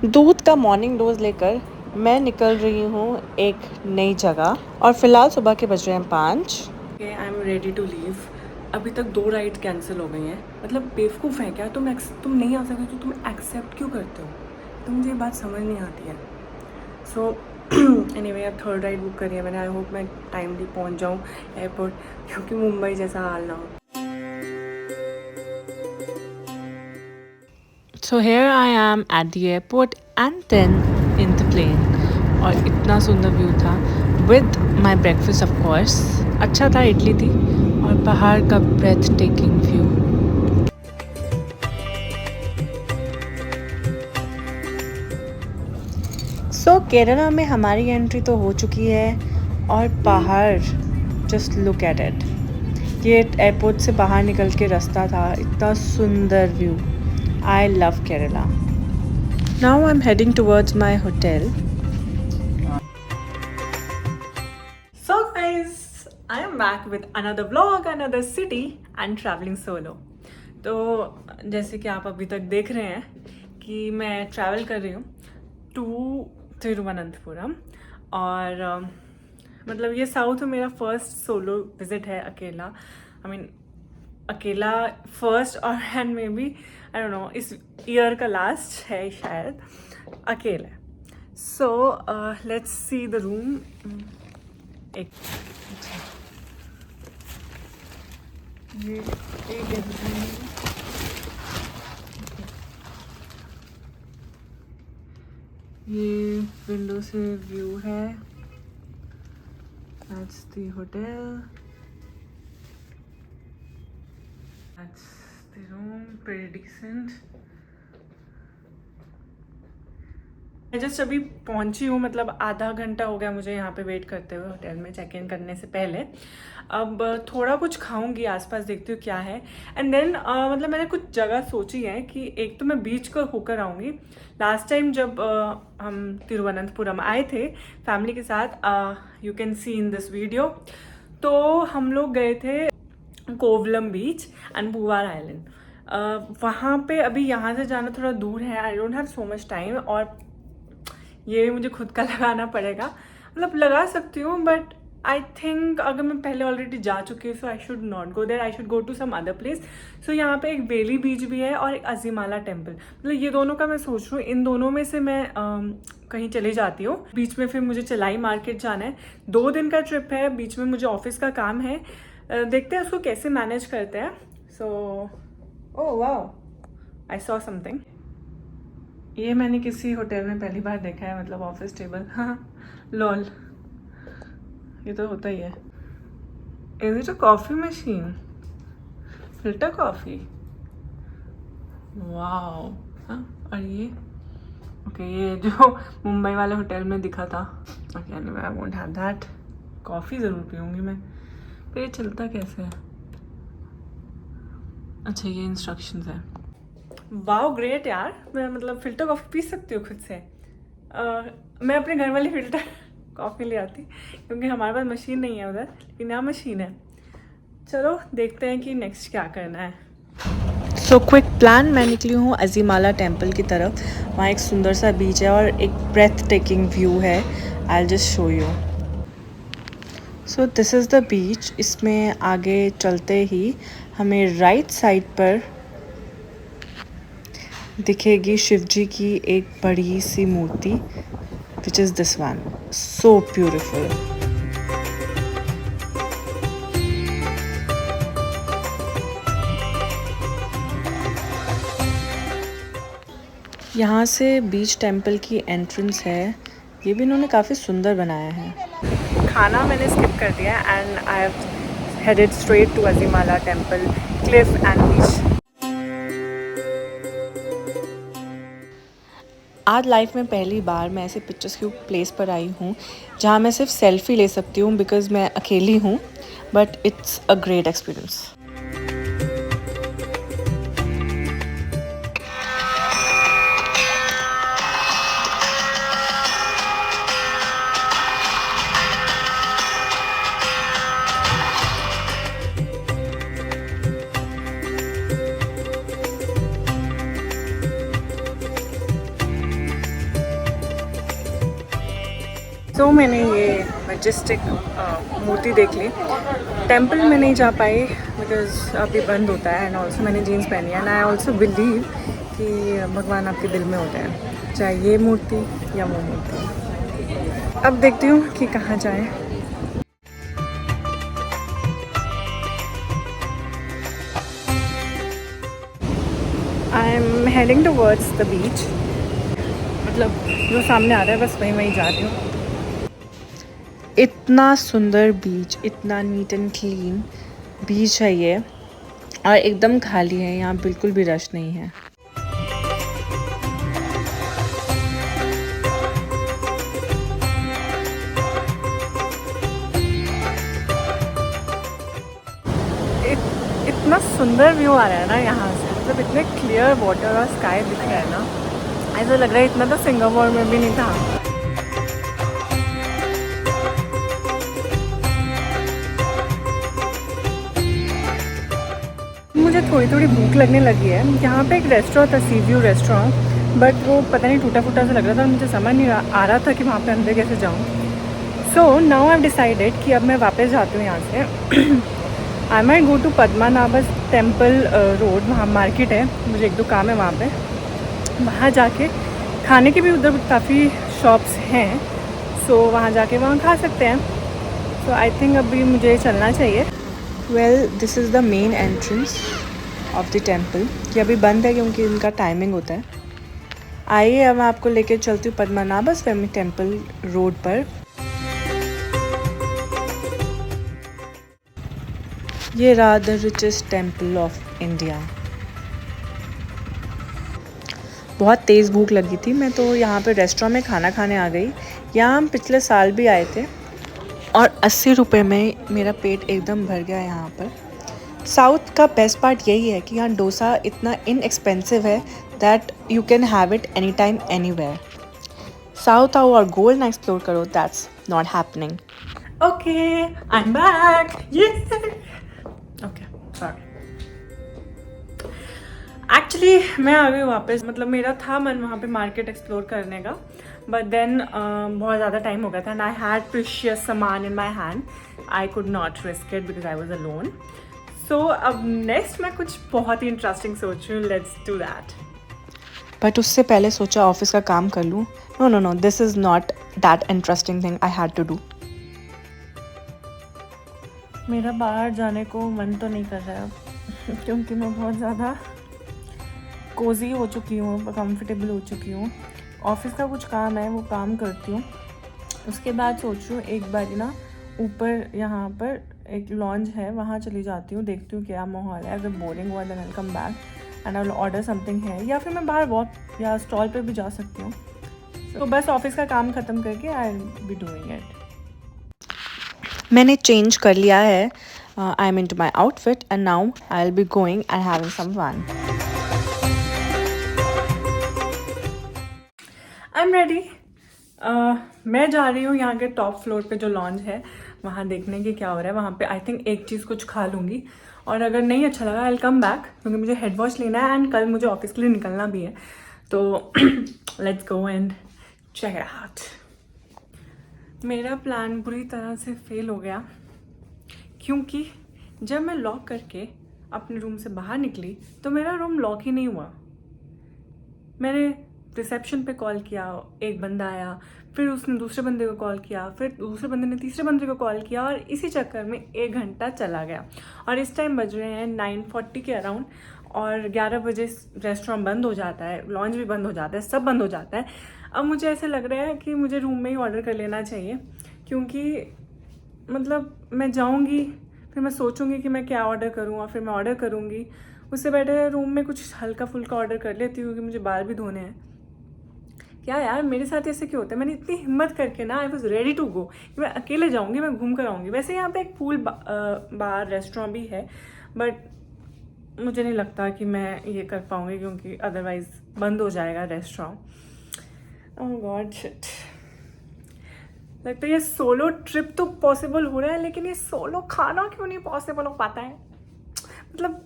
दूध का morning dose लेकर मैं निकल रही हूँ एक नई जगह और फिलहाल सुबह के बज रहे हैं 5। I am ready to leave. अभी तक 2 राइड कैंसिल हो गई हैं। मतलब बेवकूफ़ है क्या तुम नहीं आ सकते तो तुम एक्सेप्ट क्यों करते हो? तो मुझे ये बात समझ नहीं आती है। सो एनीवे अब 3rd राइड बुक करी है मैंने। आई होप मैं टाइमली पहुँच जाऊँ एयरपोर्ट, क्योंकि मुंबई जैसा हाल ना हो। So here I am at the airport and then in the plane और इतना सुंदर व्यू था with my breakfast of course। अच्छा था, इडली थी और पहाड़ का breath taking view. So Kerala में हमारी एंट्री तो हो चुकी है और पहाड़ just look at it। ये एयरपोर्ट से बाहर निकल के रास्ता था, इतना सुंदर view. I love Kerala। Now I'm heading towards my hotel। So guys, I am back with another vlog, another city and traveling solo। तो जैसे कि आप अभी तक देख रहे हैं कि मैं ट्रैवल कर रही हूँ टू तिरुवनंतपुरम और मतलब ये साउथ में मेरा फर्स्ट सोलो विजिट है अकेला। आई मीन अकेला फर्स्ट और end maybe I don't know इस ईयर का लास्ट है शायद अकेला। So let's see the room. एक ये ये विंडो से व्यू है। That's the hotel। That's the room, pretty decent। मैं जस्ट अभी पहुंची हूँ, मतलब आधा घंटा हो गया मुझे यहाँ पे वेट करते हुए होटल में चेक इन करने से पहले। अब थोड़ा कुछ खाऊंगी, आसपास देखती हूँ क्या है एंड देन मतलब मैंने कुछ जगह सोची है कि एक तो मैं बीच को होकर आऊँगी। लास्ट टाइम जब हम तिरुवनंतपुरम आए थे फैमिली के साथ, you can see in this video, तो हम लोग गए थे कोवलम बीच एंड पूवार आइलैंड। वहाँ पे अभी यहाँ से जाना थोड़ा दूर है। I don't have so much time और ये भी मुझे खुद का लगाना पड़ेगा। मतलब लगा सकती हूँ बट आई थिंक अगर मैं पहले ऑलरेडी जा चुकी हूँ so I should not go there, I should go to some other place. So यहाँ पे एक बेली बीच भी है और एक अजीमाला टेम्पल। मतलब ये दोनों का मैं सोच रही हूँ इन दोनों में से मैं कहीं चली जाती हूँ। बीच में फिर मुझे चलाई मार्केट जाना है। 2 दिन का ट्रिप है, बीच में मुझे ऑफिस का काम है। देखते हैं उसको कैसे मैनेज करते हैं। So oh wow, I saw something. ये मैंने किसी होटल में पहली बार देखा है, मतलब ऑफिस टेबल। हाँ लॉल, ये तो होता ही है। Is it a coffee machine? Filter coffee, wow. हाँ और ये ओके, ये जो मुंबई वाले होटल में दिखा था। Okay anyway I won't have that. Coffee ज़रूर पीऊँगी मैं। पर ये चलता कैसे है? अच्छा ये इंस्ट्रक्शंस है। वाओ ग्रेट यार, मैं मतलब फ़िल्टर कॉफ़ी पी सकती हूँ खुद से। मैं अपने घर वाली फ़िल्टर कॉफ़ी ले आती क्योंकि हमारे पास मशीन नहीं है उधर, लेकिन यहाँ मशीन है। चलो देखते हैं कि नेक्स्ट क्या करना है। सो क्विक प्लान, मैं निकली हूँ अजीमाला टेम्पल की तरफ। वहाँ एक सुंदर सा बीच है और एक ब्रेथ टेकिंग व्यू है। I just show you. So this is the beach. इसमें आगे चलते ही हमें राइट साइड पर दिखेगी शिव जी की एक बड़ी सी मूर्ति, which is this one. So beautiful. यहाँ से बीच टेम्पल की एंट्रेंस है। ये भी इन्होंने काफ़ी सुंदर बनाया है। खाना मैंने स्किप कर दिया and I have headed straight to Azhimala temple, cliff and beach. आज लाइफ में पहली बार मैं ऐसे पिक्चर्स की प्लेस पर आई हूँ जहाँ मैं सिर्फ सेल्फी ले सकती हूँ बिकॉज़ मैं अकेली हूँ, but it's a great experience. तो मैंने ये मैजेस्टिक मूर्ति देख ली। टेंपल में नहीं जा पाई बिकॉज अभी बंद होता है, एंड ऑल्सो मैंने जीन्स पहनी है, एंड आई ऑल्सो बिलीव कि भगवान आपके दिल में होते हैं, चाहे ये मूर्ति या वो मूर्ति। अब देखती हूँ कि कहाँ जाएं। I am heading towards the beach, मतलब जो सामने आ रहा है बस वहीं जा रही हूँ। इतना सुंदर बीच, इतना नीट एंड क्लीन बीच है ये, और एकदम खाली है, यहाँ बिल्कुल भी रश नहीं है। इतना सुंदर व्यू आ रहा है ना यहाँ से, मतलब इतने क्लियर वाटर और स्काई दिख रहा है ना, ऐसा लग रहा है इतना तो सिंगापुर में भी नहीं था। मुझे थोड़ी थोड़ी भूख लगने लगी है। यहाँ पे एक रेस्टोरेंट था, सी व्यू रेस्टोरेंट, बट वो पता नहीं टूटा फूटा सा लग रहा था, मुझे समझ नहीं आ रहा था कि वहाँ पे अंदर कैसे जाऊँ। So now I have decided कि अब मैं वापस जाती हूँ यहाँ से। I might go to Padmanabhas temple road, वहाँ मार्केट है, मुझे एक दो काम है वहाँ पे, वहाँ जाके खाने के भी उधर काफ़ी शॉप्स हैं, सो वहाँ जाके वहाँ खा सकते हैं। सो आई थिंक अभी मुझे चलना चाहिए। Well, this is the main entrance of the temple. ये अभी बंद है क्योंकि इनका टाइमिंग होता है। आइए अब मैं आपको लेके चलती हूँ पद्मनाभस स्वामी टेम्पल रोड पर। ये रहा the richest temple of India. बहुत तेज़ भूख लगी थी, मैं तो यहाँ पे रेस्टोरेंट में खाना खाने आ गई। यहाँ हम पिछले साल भी आए थे और 80 रुपये में मेरा पेट एकदम भर गया यहाँ पर। साउथ का बेस्ट पार्ट यही है कि यहाँ डोसा इतना इनएक्सपेंसिव है that you can have it any time anywhere. South आओ और गोल ना एक्सप्लोर करो, that's not happening. Okay, I am back. Okay, sorry. Actually मैं आ गई वापस, मतलब मेरा था मन वहाँ पे मार्केट एक्सप्लोर करने का, बट देन बहुत ज़्यादा टाइम हो गया था, एंड आई हैड प्रीशियस सामान in my hand. I could not risk it because I was alone. So अब नेक्स्ट मैं कुछ बहुत ही इंटरेस्टिंग सोच रही हूँ, लेट्स डू दैट। बट उससे पहले सोचा ऑफिस का काम कर लूँ। No no no, this is not that interesting thing I had to do. मेरा बाहर जाने को मन तो नहीं कर रहा है क्योंकि मैं बहुत ज़्यादा कोजी हो चुकी हूँ, कंफर्टेबल हो चुकी हूँ। ऑफिस का कुछ काम है, वो काम करती हूँ, उसके बाद सोच रही हूँ एक बार ना ऊपर यहाँ पर एक लॉन्ज है, वहाँ चली जाती हूँ, देखती हूँ क्या माहौल है। अगर बोरिंग हुआ then I will come back and I will order something है, या फिर मैं बाहर वॉक या स्टॉल पे भी जा सकती हूँ। तो बस ऑफिस का काम ख़त्म करके I will be doing it. मैंने चेंज कर लिया है, I am into my outfit and now I will be going and having some fun. I am ready. मैं जा रही हूँ यहाँ के टॉप फ्लोर पे जो लॉन्ज है, वहाँ देखने की क्या हो रहा है। वहाँ पे आई थिंक एक चीज़ कुछ खा लूँगी, और अगर नहीं अच्छा लगा आई विल कम बैक, क्योंकि मुझे हेड वॉश लेना है एंड कल मुझे ऑफिस के लिए निकलना भी है। तो let's go and check it out. मेरा प्लान बुरी तरह से फेल हो गया, क्योंकि जब मैं लॉक करके अपने रूम से बाहर निकली तो मेरा रूम लॉक ही नहीं हुआ। मैंने रिसेप्शन पे कॉल किया, एक बंदा आया, फिर उसने दूसरे बंदे को कॉल किया, फिर दूसरे बंदे ने तीसरे बंदे को कॉल किया, और इसी चक्कर में 1 घंटा चला गया। और इस टाइम बज रहे हैं 9:40 के अराउंड, और 11 बजे रेस्टोरेंट बंद हो जाता है, लॉन्च भी बंद हो जाता है, सब बंद हो जाता है। अब मुझे ऐसे लग रहा है कि मुझे रूम में ही ऑर्डर कर लेना चाहिए, क्योंकि मतलब मैं जाऊँगी, फिर मैं सोचूंगी कि मैं क्या ऑर्डर करूँ, और फिर मैं ऑर्डर करूँगी। उससे बेटर रूम में कुछ हल्का फुल्का ऑर्डर कर लेती हूँ, क्योंकि मुझे बाल भी धोने हैं। क्या यार, मेरे साथ ऐसे क्यों होता है? मैंने इतनी हिम्मत करके ना, I was ready to go, मैं अकेले जाऊँगी, मैं घूम कर आऊँगी। वैसे यहाँ पे एक पूल बार रेस्टोरेंट भी है, बट मुझे नहीं लगता कि मैं ये कर पाऊँगी, क्योंकि अदरवाइज बंद हो जाएगा रेस्टोरेंट। ओह गॉड शिट, लगता है ये सोलो ट्रिप तो पॉसिबल हो रहा है, लेकिन ये सोलो खाना क्यों नहीं पॉसिबल हो पाता है? मतलब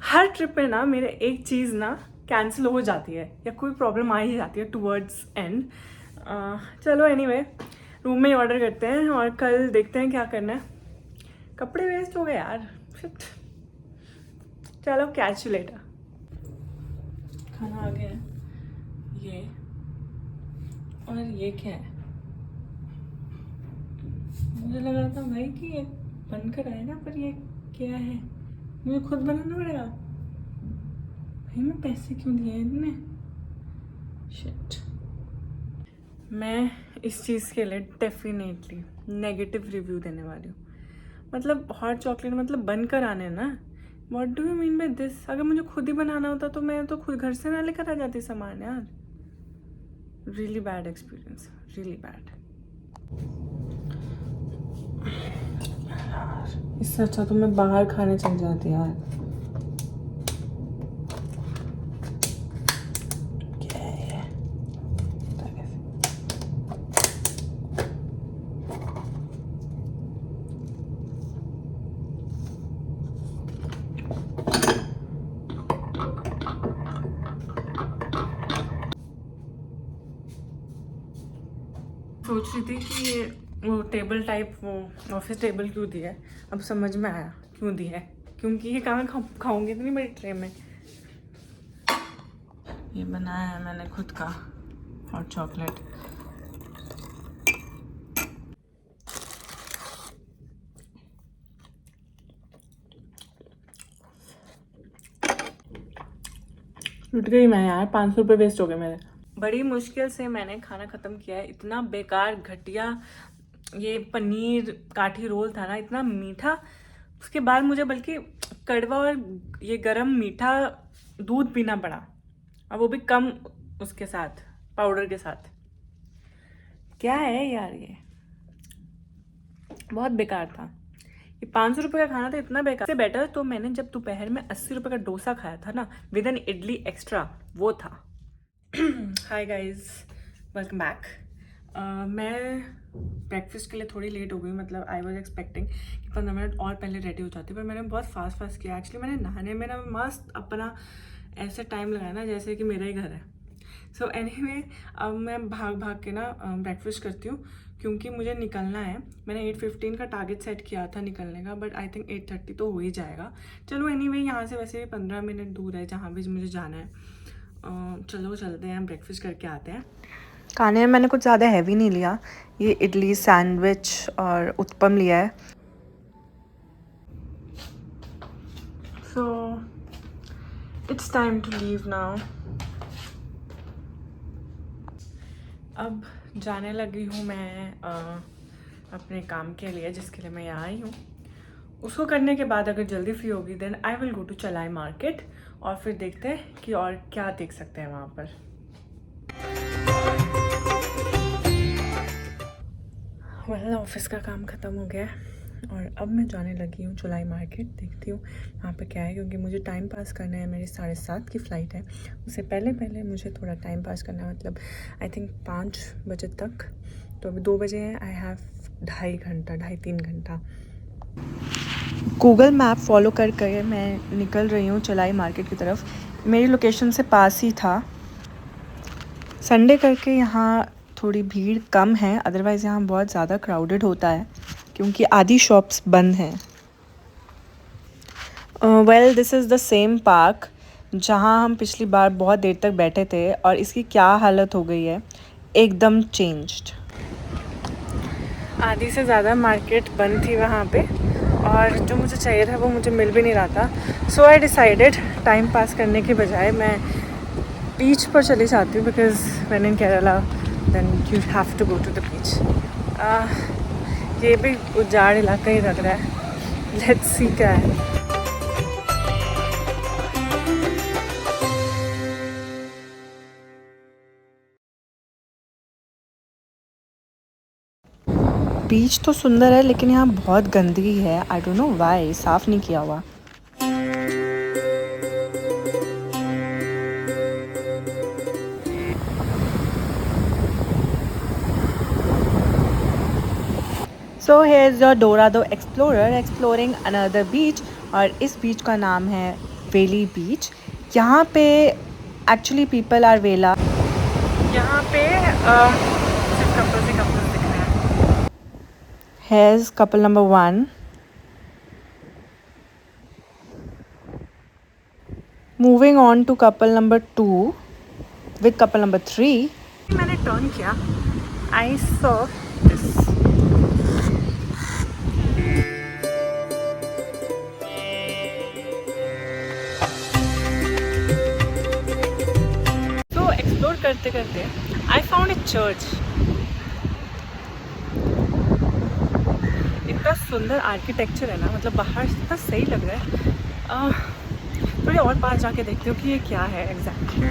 हर ट्रिप में ना मेरे एक चीज़ ना कैंसिल हो जाती है, या कोई प्रॉब्लम आ ही जाती है टुवर्ड्स एंड। चलो एनीवे, रूम में ही ऑर्डर करते हैं और कल देखते हैं क्या करना है। कपड़े वेस्ट हो गए यार, शिट। चलो कैच यू लेटर। खाना आ गया है, ये और ये क्या है? मुझे लगा था भाई कि ये बनकर आएगा, पर ये क्या है? मुझे खुद बनाना पड़ेगा। भाई मैं पैसे क्यों दिए इतने? शिट। मैं इस चीज़ के लिए डेफिनेटली नेगेटिव रिव्यू देने वाली हूँ। मतलब हॉट चॉकलेट मतलब बनकर आने ना। What do you mean by this? अगर मुझे खुद ही बनाना होता तो मैं तो खुद घर से ना लेकर आ जाती सामान यार। Really bad experience, really bad. इससे अच्छा तो मैं बाहर खाने चल जाती यार। सोच रही थी कि ये वो टेबल टाइप वो ऑफिस टेबल क्यों दिया है, अब समझ में आया क्यों दिया है। क्योंकि ये कहाँ खाऊंगी इतनी बड़ी ट्रे में। ये बनाया है मैंने खुद का हॉट चॉकलेट। लुट गई मैं यार, 500 रुपये वेस्ट हो गए मेरे। बड़ी मुश्किल से मैंने खाना ख़त्म किया है। इतना बेकार घटिया ये पनीर काठी रोल था ना, इतना मीठा। उसके बाद मुझे बल्कि कड़वा और ये गरम मीठा दूध पीना पड़ा, और वो भी कम उसके साथ, पाउडर के साथ। क्या है यार, ये बहुत बेकार था। ये 500 रुपये का खाना था, इतना बेकार। से बेटर तो मैंने जब दोपहर में 80 रुपये का डोसा खाया था ना, विद एन इडली एक्स्ट्रा, वो था। Hi guys, welcome back. मैं ब्रेकफास्ट के लिए थोड़ी लेट हो गई। मतलब आई वॉज एक्सपेक्टिंग कि 15 मिनट और पहले रेडी हो जाती, पर मैंने बहुत फास्ट किया। एक्चुअली मैंने नहाने में ना मस्त अपना ऐसे टाइम लगाया ना जैसे कि मेरा ही घर है। सो एनीवे, अब मैं भाग के ना ब्रेकफास्ट करती हूँ, क्योंकि मुझे निकलना है। मैंने 8:15 का टारगेट सेट किया था निकलने का, बट आई थिंक 8:30 तो हो ही जाएगा। चलो एनीवे, यहाँ से वैसे भी 15 मिनट दूर है जहाँ भी मुझे जाना है। चलो चलते हैं, ब्रेकफास्ट करके आते हैं। खाने में मैंने कुछ ज़्यादा हैवी नहीं लिया। ये इडली, सैंडविच और उत्पम लिया है। So it's time to leave now. अब जाने लगी हूँ मैं अपने काम के लिए, जिसके लिए मैं यहाँ आई हूँ। उसको करने के बाद अगर जल्दी फ्री होगी then I will go to Chalai market, और फिर देखते हैं कि और क्या देख सकते हैं वहाँ पर। वेल, ऑफिस का काम ख़त्म हो गया है और अब मैं जाने लगी हूँ चुलाई मार्केट। देखती हूँ वहाँ पे क्या है, क्योंकि मुझे टाइम पास करना है। मेरी 7:30 की फ़्लाइट है, उससे पहले मुझे थोड़ा टाइम पास करना है। मतलब आई थिंक 5 बजे तक। तो अभी 2 बजे हैं। आई हैव 2.5 घंटा। गूगल मैप फॉलो कर मैं निकल रही हूँ चलाई मार्केट की तरफ। मेरी लोकेशन से पास ही था। संडे करके यहाँ थोड़ी भीड़ कम है, अदरवाइज़ यहाँ बहुत ज़्यादा क्राउडेड होता है, क्योंकि आधी शॉप्स बंद हैं। Well, this is the same park जहाँ हम पिछली बार बहुत देर तक बैठे थे, और इसकी क्या हालत हो गई है, एकदम चेंज्ड। आधी से ज़्यादा मार्केट बंद थी वहाँ पे, और जो मुझे चाहिए था वो मुझे मिल भी नहीं रहा था। सो आई डिसाइडेड टाइम पास करने के बजाय मैं बीच पर चली जाती हूँ, because when in Kerala then you have to go to the beach. ये भी उजाड़ इलाका ही लग रहा है। लेट्स सी क्या है। बीच तो सुंदर है, लेकिन यहाँ बहुत गंदगी है। आई डोंट नो व्हाई, साफ़ नहीं किया हुआ। So here is your Dorado explorer exploring another beach, और इस बीच का नाम है वेली बीच। यहाँ पे एक्चुअली पीपल आर वेला। यहाँ पे सिर्फ कपल्स दिख रहे हैं। Here's couple number 1. Moving on to couple number 2 with couple number 3. मैंने टर्न किया, I saw this. So explore करते करते I found a church. इतना सुंदर आर्किटेक्चर है ना, मतलब बाहर से इतना सही लग रहा है। थोड़ी और पास जाके देखते हो कि ये क्या है एग्जैक्टली।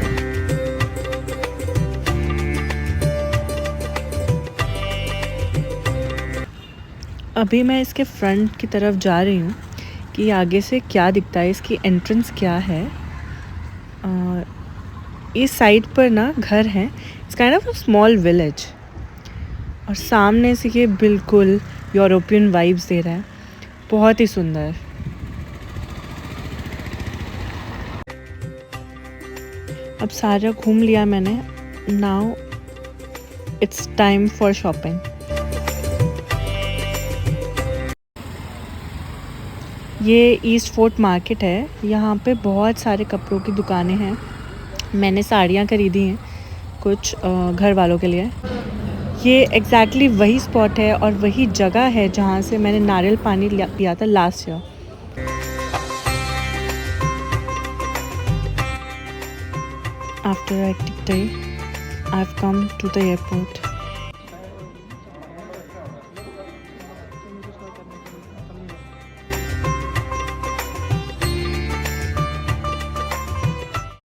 अभी मैं इसके फ्रंट की तरफ जा रही हूँ कि आगे से क्या दिखता है, इसकी एंट्रेंस क्या है। इस साइड पर ना घर है, it's kind of a small village, और सामने से ये बिल्कुल यूरोपियन वाइब्स दे रहा है, बहुत ही सुंदर। अब सारा घूम लिया मैंने, now it's time for shopping. ये ईस्ट फोर्ट मार्केट है, यहाँ पे बहुत सारे कपड़ों की दुकानें हैं। मैंने साड़ियाँ खरीदी हैं कुछ घर वालों के लिए। ये एग्जैक्टली वही स्पॉट है और वही जगह है जहाँ से मैंने नारियल पानी पिया था last year. After a hectic day, I've come to the airport.